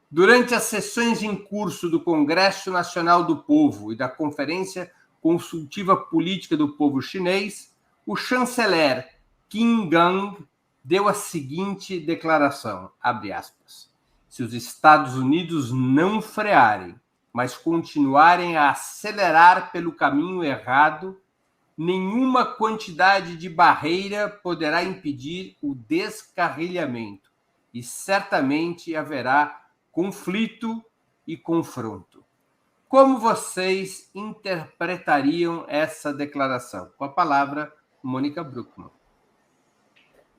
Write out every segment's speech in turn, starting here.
Durante as sessões em curso do Congresso Nacional do Povo e da Conferência Consultiva Política do Povo Chinês, o chanceler Qin Gang deu a seguinte declaração, abre aspas, se os Estados Unidos não frearem, mas continuarem a acelerar pelo caminho errado, nenhuma quantidade de barreira poderá impedir o descarrilhamento e certamente haverá conflito e confronto. Como vocês interpretariam essa declaração? Com a palavra, Mônica Bruckmann.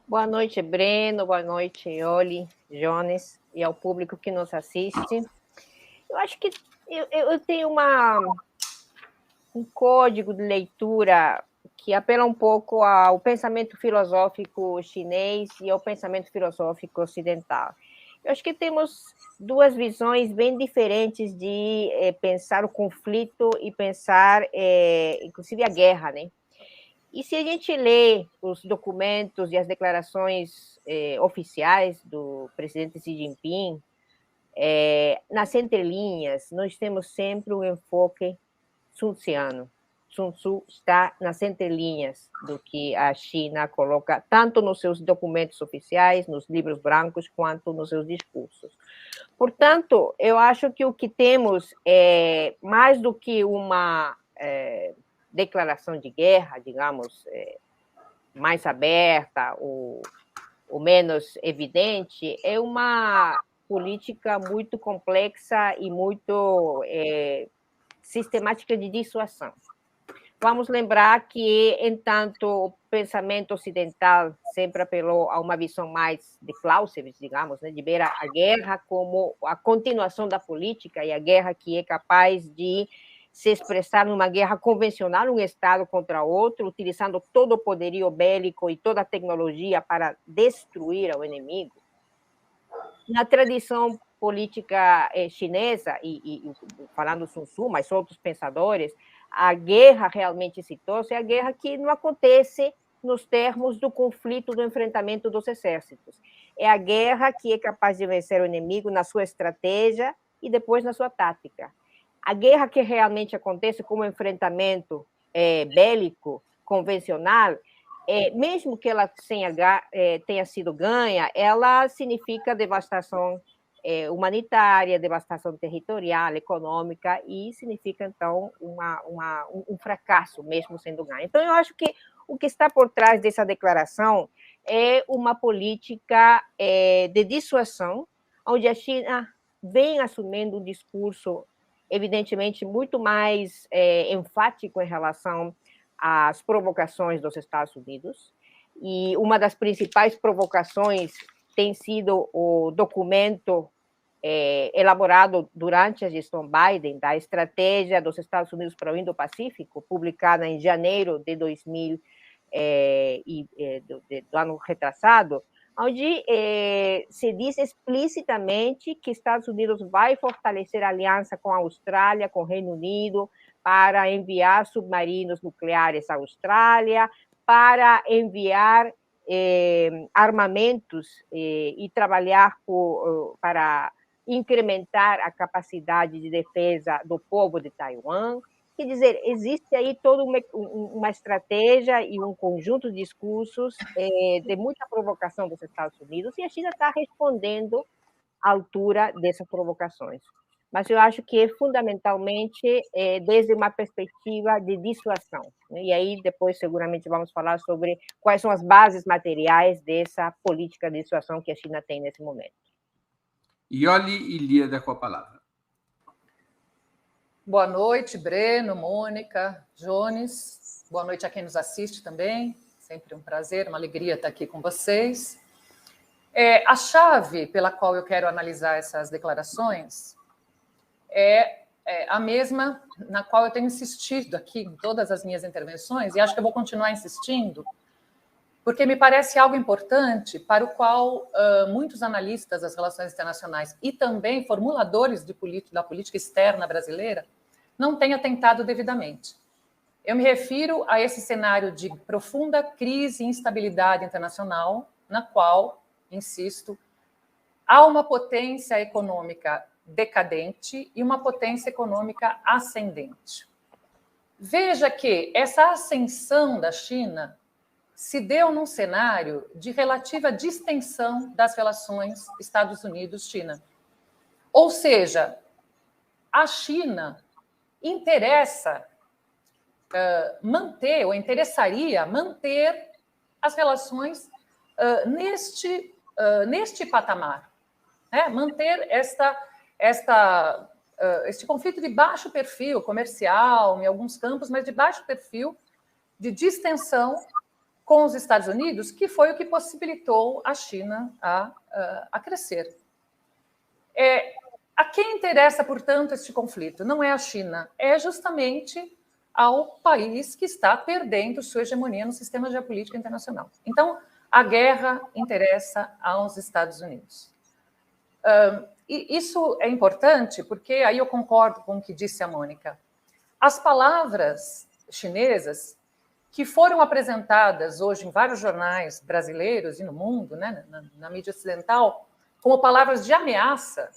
Boa noite, Breno. Boa noite, Ioli, Jones e ao público que nos assiste. Eu acho que eu tenho um código de leitura que apela um pouco ao pensamento filosófico chinês e ao pensamento filosófico ocidental. Eu acho que temos duas visões bem diferentes de pensar o conflito e pensar, inclusive, a guerra, né? E se a gente lê os documentos e as declarações oficiais do presidente Xi Jinping, nas entrelinhas, nós temos sempre um enfoque sun-tziano. Sun Tzu está nas entrelinhas do que a China coloca, tanto nos seus documentos oficiais, nos livros brancos, quanto nos seus discursos. Portanto, eu acho que o que temos é mais do que uma declaração de guerra, digamos, mais aberta ou menos evidente, é uma política muito complexa e muito sistemática de dissuasão. Vamos lembrar que, entanto, o pensamento ocidental sempre apelou a uma visão mais de Clausewitz, digamos, né, de ver a guerra como a continuação da política e a guerra que é capaz de se expressar numa guerra convencional, um Estado contra outro, utilizando todo o poderio bélico e toda a tecnologia para destruir o inimigo. Na tradição política chinesa, e falando Sun Tzu, mas outros pensadores, a guerra realmente exitosa é a guerra que não acontece nos termos do conflito, do enfrentamento dos exércitos. É a guerra que é capaz de vencer o inimigo na sua estratégia e depois na sua tática. A guerra que realmente acontece como enfrentamento bélico, convencional, mesmo que ela tenha sido ganha, ela significa devastação humanitária, devastação territorial, econômica, e significa, então, um fracasso, mesmo sendo ganho. Então, eu acho que o que está por trás dessa declaração é uma política de dissuasão, onde a China vem assumindo um discurso, evidentemente, muito mais enfático em relação às provocações dos Estados Unidos, e uma das principais provocações tem sido o documento elaborado durante a gestão Biden, da estratégia dos Estados Unidos para o Indo-Pacífico, publicada em janeiro de 2000, do ano retrasado, onde se diz explicitamente que Estados Unidos vai fortalecer a aliança com a Austrália, com o Reino Unido, para enviar submarinos nucleares à Austrália, para enviar armamentos e trabalhar para incrementar a capacidade de defesa do povo de Taiwan. Quer dizer, existe aí toda uma estratégia e um conjunto de discursos de muita provocação dos Estados Unidos, e a China está respondendo à altura dessas provocações. Mas eu acho que é fundamentalmente desde uma perspectiva de dissuasão, né? E aí depois seguramente vamos falar sobre quais são as bases materiais dessa política de dissuasão que a China tem nesse momento. Ioli Ilíada com a palavra. Boa noite, Breno, Mônica, Jones. Boa noite a quem nos assiste também. Sempre um prazer, uma alegria estar aqui com vocês. A chave pela qual eu quero analisar essas declarações é a mesma na qual eu tenho insistido aqui em todas as minhas intervenções, e acho que eu vou continuar insistindo, porque me parece algo importante para o qual muitos analistas das relações internacionais e também formuladores da política externa brasileira não têm atentado devidamente. Eu me refiro a esse cenário de profunda crise e instabilidade internacional, na qual, insisto, há uma potência econômica decadente e uma potência econômica ascendente. Veja que essa ascensão da China se deu num cenário de relativa distensão das relações Estados Unidos-China. Ou seja, a China interessaria manter as relações neste patamar, né? Manter este conflito de baixo perfil comercial, em alguns campos, mas de baixo perfil, de distensão com os Estados Unidos, que foi o que possibilitou a China a crescer. A quem interessa, portanto, este conflito? Não é a China, é justamente ao país que está perdendo sua hegemonia no sistema geopolítico internacional. Então, a guerra interessa aos Estados Unidos. E isso é importante porque, aí eu concordo com o que disse a Mônica, as palavras chinesas que foram apresentadas hoje em vários jornais brasileiros e no mundo, né, na mídia ocidental, como palavras de ameaça,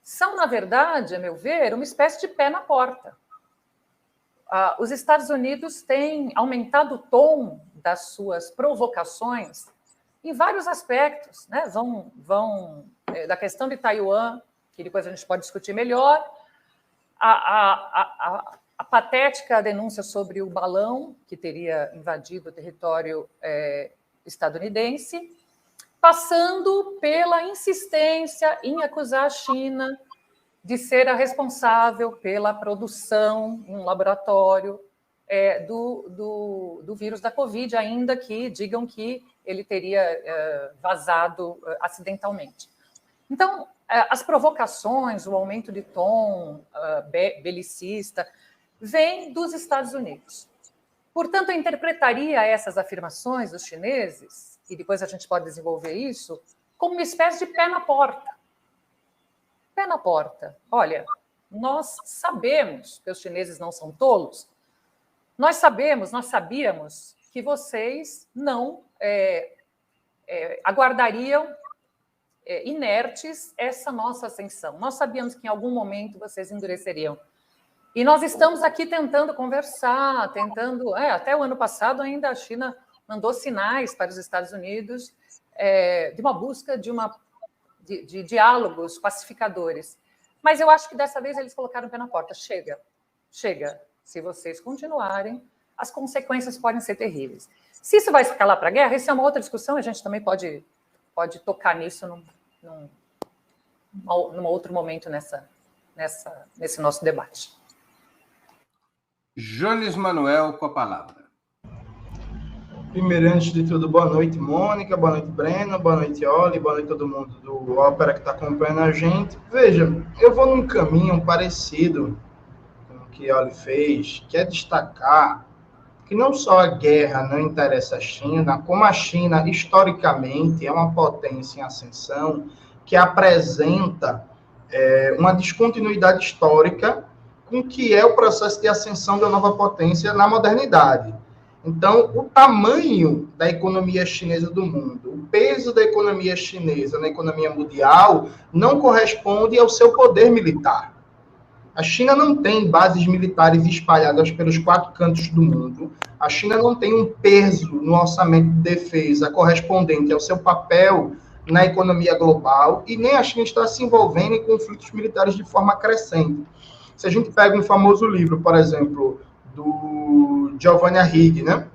são, na verdade, a meu ver, uma espécie de pé na porta. Os Estados Unidos têm aumentado o tom das suas provocações em vários aspectos, né? Vão da questão de Taiwan, que depois a gente pode discutir melhor, a patética denúncia sobre o balão que teria invadido o território estadunidense, passando pela insistência em acusar a China de ser a responsável pela produção em um laboratório do vírus da Covid, ainda que digam que ele teria vazado acidentalmente. Então, as provocações, o aumento de tom belicista, vêm dos Estados Unidos. Portanto, eu interpretaria essas afirmações dos chineses, e depois a gente pode desenvolver isso, como uma espécie de pé na porta. Pé na porta. Olha, nós sabemos que os chineses não são tolos, nós sabíamos que vocês não aguardariam inertes essa nossa ascensão. Nós sabíamos que em algum momento vocês endureceriam. E nós estamos aqui tentando conversar, até o ano passado ainda a China mandou sinais para os Estados Unidos de uma busca de diálogos pacificadores. Mas eu acho que dessa vez eles colocaram o pé na porta. Chega. Se vocês continuarem, as consequências podem ser terríveis. Se isso vai escalar para a guerra, isso é uma outra discussão, a gente também pode tocar nisso num outro momento nesse nosso debate. Jones Manuel, com a palavra. Primeiro, antes de tudo, boa noite, Mônica, boa noite, Breno, boa noite, Oli, boa noite todo mundo do Ópera que está acompanhando a gente. Veja, eu vou num caminho parecido com o que Oli fez, que é destacar que não só a guerra não interessa a China, como a China, historicamente, é uma potência em ascensão que apresenta uma descontinuidade histórica com o que é o processo de ascensão da nova potência na modernidade. Então, o tamanho da economia chinesa do mundo, o peso da economia chinesa na economia mundial não corresponde ao seu poder militar. A China não tem bases militares espalhadas pelos 4 cantos do mundo. A China não tem um peso no orçamento de defesa correspondente ao seu papel na economia global e nem a China está se envolvendo em conflitos militares de forma crescente. Se a gente pega um famoso livro, por exemplo, do Giovanni Arrighi, né?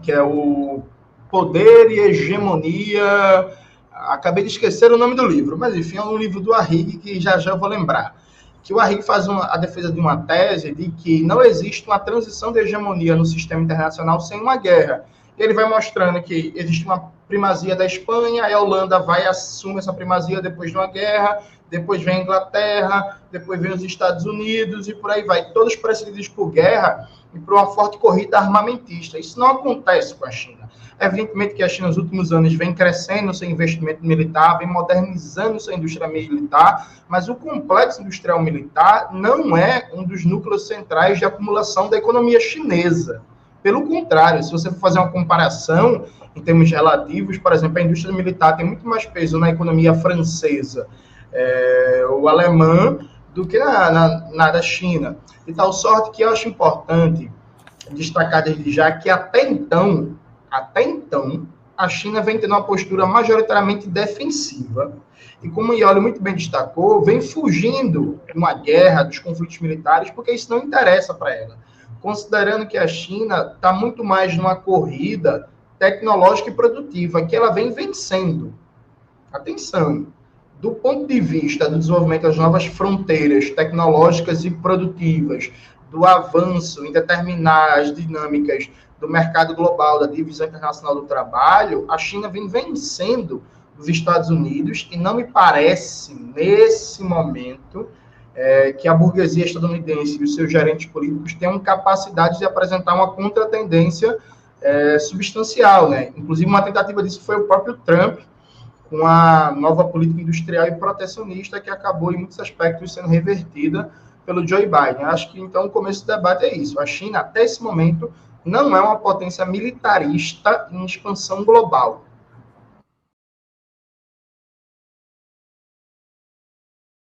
Que é o Poder e Hegemonia. Acabei de esquecer o nome do livro, mas enfim, é um livro do Arrighi que já eu vou lembrar. Que o Arrighi faz a defesa de uma tese de que não existe uma transição de hegemonia no sistema internacional sem uma guerra. Ele vai mostrando que existe uma primazia da Espanha, a Holanda vai assumir essa primazia depois de uma guerra, depois vem a Inglaterra, depois vem os Estados Unidos e por aí vai. Todos precedidos por guerra e por uma forte corrida armamentista. Isso não acontece com a China. Evidentemente que a China, nos últimos anos, vem crescendo seu investimento militar, vem modernizando sua indústria militar, mas o complexo industrial militar não é um dos núcleos centrais de acumulação da economia chinesa. Pelo contrário, se você for fazer uma comparação, em termos relativos. Por exemplo, a indústria militar tem muito mais peso na economia francesa ou alemã do que na da China. De tal sorte que eu acho importante destacar desde já que até então, a China vem tendo uma postura majoritariamente defensiva. E como o Ioli muito bem destacou, vem fugindo de uma guerra, dos conflitos militares, porque isso não interessa para ela. Considerando que a China está muito mais numa corrida tecnológica e produtiva, que ela vem vencendo. Atenção, do ponto de vista do desenvolvimento das novas fronteiras tecnológicas e produtivas, do avanço em determinar as dinâmicas do mercado global, da divisão internacional do trabalho, a China vem vencendo os Estados Unidos, e não me parece, nesse momento, que a burguesia estadunidense e os seus gerentes políticos tenham capacidade de apresentar uma contratendência substancial, né? Inclusive, uma tentativa disso foi o próprio Trump, com a nova política industrial e protecionista, que acabou, em muitos aspectos, sendo revertida pelo Joe Biden. Acho que, então, o começo do debate é isso. A China, até esse momento, não é uma potência militarista em expansão global.